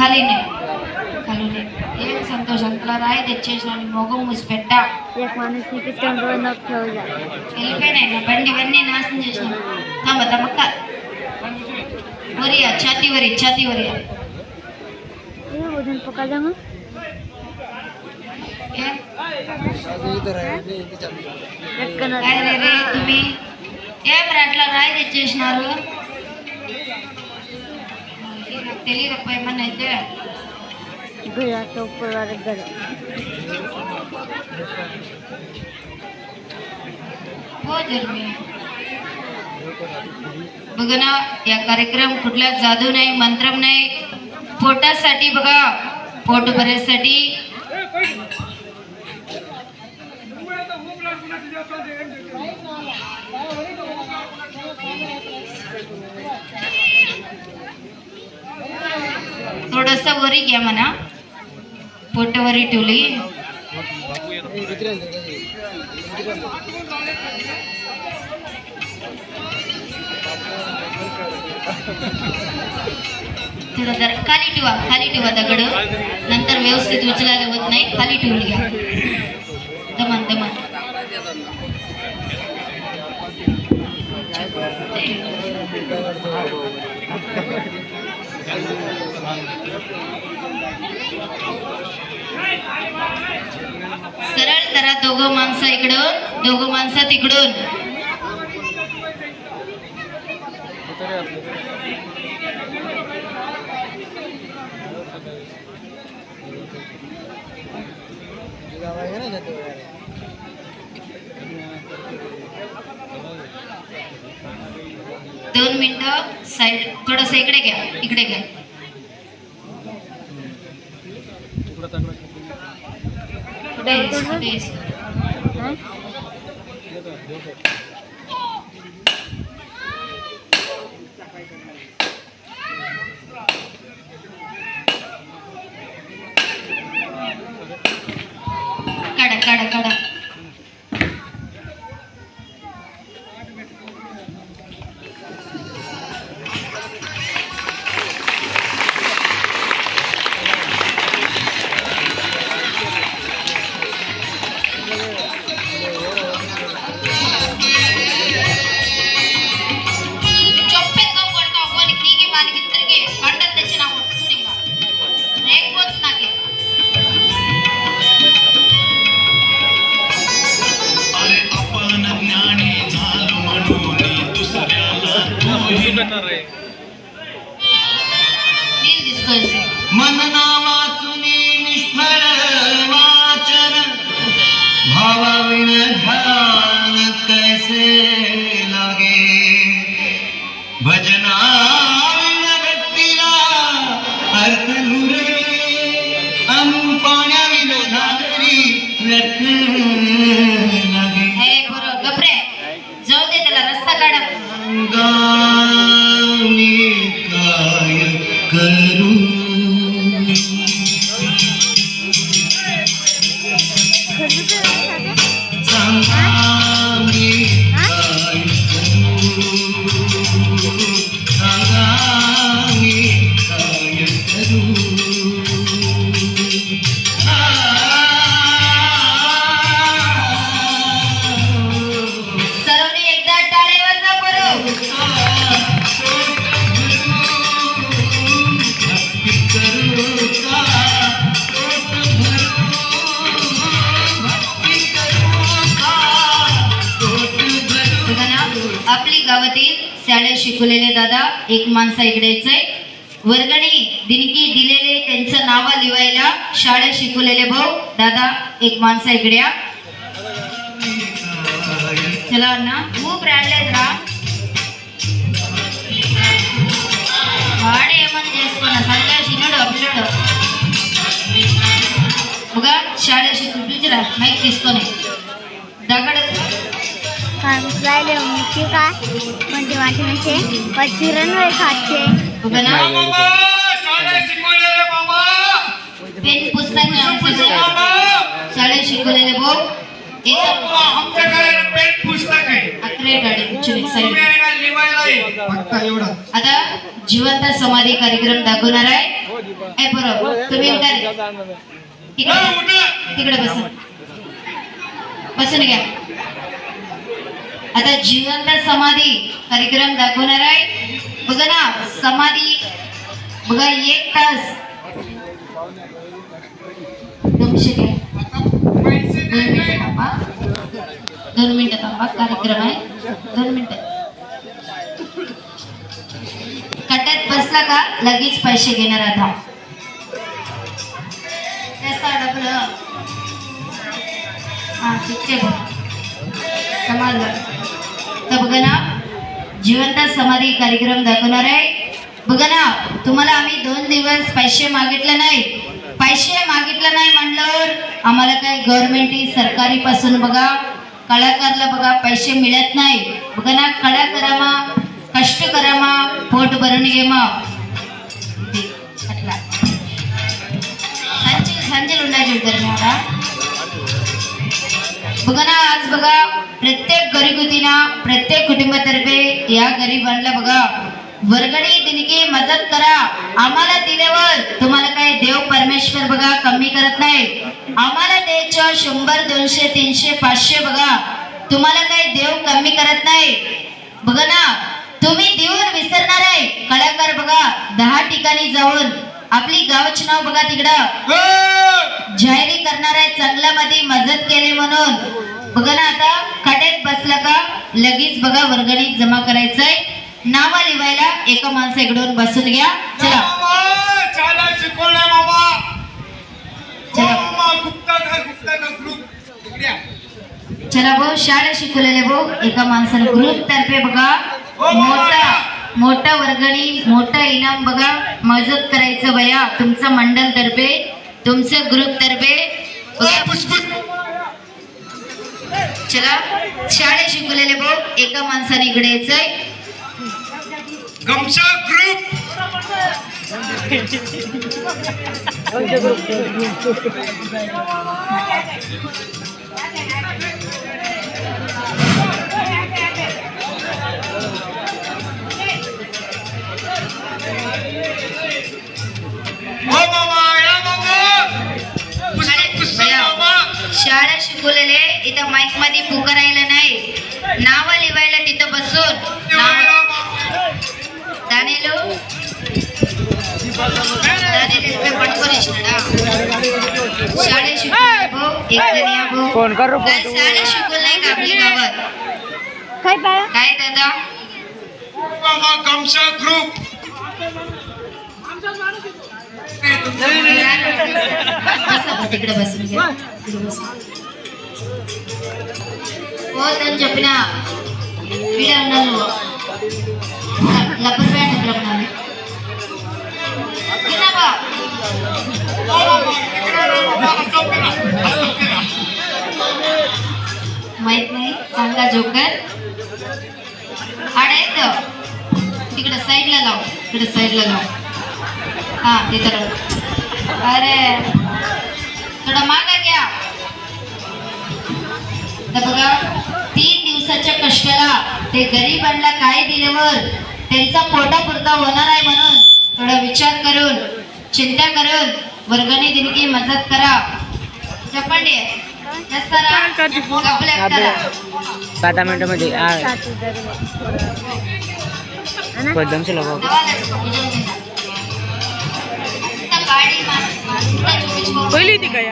खाली नाही खाली नाही ఏం సంతోషం అలా రాయి తెచ్చేసాను మొగం మూసి పెట్టా एक माणूस किती तंडवळ ठेवला వెళ్ళిపోయినాయి నా బండి ఇవన్నీ నాశనం చేసినాను తమ తమక్క వరియా ఛాతీ వరియా ये वजन पकडलं मग ఏం रक्कन అరే రే तुम्ही ఏం అట్లా రాయి తెచ్చేసినారు నాకు తెలియదప్ప ఏమన్నా అయితే घरात उपवार घर हो जर्मी बघा ना या कार्यक्रम कुठला जादू नाही मंत्रम नाही पोटासाठी बघा पोट भरण्यासाठी थोडंसं वरी घ्या म्हणा पोटावरी ठेवली थोडं जरा खाली ठेवा दगड नंतर व्यवस्थित उचलायला होत नाही खाली ठेवली घ्या दमन सरळ करा दोघं माणसं इकडून दोघं माणसं तिकडून दोन मिनिटं साइड थोडस इकडे घ्या काढा मनना वाचुनी निष्फळ वाचन भावाविण ध्यान कैसे लागे भजनाविण भक्तीला अर्थ नुरे पाण्याविण घागरी व्यर्थ लागे हे बरोबर गपरे जाऊ दे त्याला रस्ता काढा गाणी काय करू आपली गावातील शाळेत शिकवलेले दादा एक माणसा इकडे यायचंय वर्गणी दिनकी दिलेले त्यांचं नाव लिहायला शाळेत शिकवलेले भाऊ दादा एक माणसा इकडे या चला अण्णा खूप राहिलेत रा वाडे ఏమని చేసుకున్నా సంతోషినోడు అప్పులోడు बघा शाळेत शिकवलीరా మైక్ తీసుకొని दगड राहिले मुख्य काय म्हणजे वाटण्याचे पचिरणवे खाचे पेन पुस्तक शाळेत शिकवलेले भाऊ आमच्याकडे पेन पुस्तक आहे आता जिवंत समाधी कार्यक्रम दाखवणार आहे ए बरोबर तुम्ही उठा रे. तिकडे बसा बसून घ्या. आता जिवंत समाधी कार्यक्रम दाखवणार आहे. बघा ना समाधी बघा 1 तास 2 मिनिटं थांबा कार्यक्रम आहे 2 मिनिटं. कट्ट्यात बसला का लगेच पैसे घेणार. आता जास्त अडकलं हा ठीक समजलं. तर बघा ना जिवंत समाधी कार्यक्रम दाखवणार आहे. बघा ना तुम्हाला आम्ही 2 दिवस पैसे मागितले नाही म्हणल्यावर आम्हाला काय गव्हर्नमेंट सरकारी पासून बघा कलाकारला बघा पैसे मिळत नाही. बघा ना कलाकारामा कष्ट करामा पोट भरून घे मग संजय उंडाजी उतरणार. बघा ना आज बघा प्रत्येक घरगुतीना प्रत्येक कुटुंबातर्फे या गरिबांना बघा वर्गणी दिनकी मदत करा. आम्हाला दिल्यावर तुम्हाला काय देव परमेश्वर बघा कमी करत नाही. आम्हाला द्यायचं 100 200 300 500 बघा तुम्हाला काय देव कमी करत नाही. बघा ना तुम्ही देऊन विसरणार आहे. कलाकार बघा 10 ठिकाणी जाऊन आपली गावाचे नाव बघा तिकडं जाहिरी करणार आहे चांगल्या मध्ये मदत केली म्हणून. बघा ना आता कट्यात बसला का लगेच बघा वर्गणी जमा करायचंय. नाव लिवायला एका माणसाकडून बसून घ्या. चला चला भाऊ शाळा शिकवलेले भाऊ एका माणसाने ग्रुप तर्फे बघा मोठा वर्गणी मोठा इनाम बघा मदत करायचं बया तुमचं मंडळ तर्फे तुमचं ग्रुप तर्फे. चला शाळा शिकवलेले भाऊ एका माणसाने इकडे यायचंय. गमचा ग्रुप शाळा शिकवलेले इथं माईक मध्ये पुकारायला नाही. नाव लिवायला तिथं बसून शाळा शिकवले नाही का आपल्या गावात काय दादा गमचा ग्रुप तिकडे बसून घ्या. हो त्यांनी చెప్పినా వీడియో ఉన్నాను లబ్బర్ బ్యాండ్ ఎక్కడ విన్నావా माहित नाही सांगा जोकर आडे तिकडे साईडला लाव हा तिथं अरे थोडा मागा घ्या. तर बघा 3 दिवसाच्या कष्टाला ते गरिबांना काय दिल्यावर त्यांचा पोटापुरता होणार आहे म्हणून थोडा विचार करून चिंता करून वर्गणी दिनकी मदत करा. चपंडी जास्त करा 7 मिनिटांमध्ये पद्धमचे लोक गाडी पहिली ती काय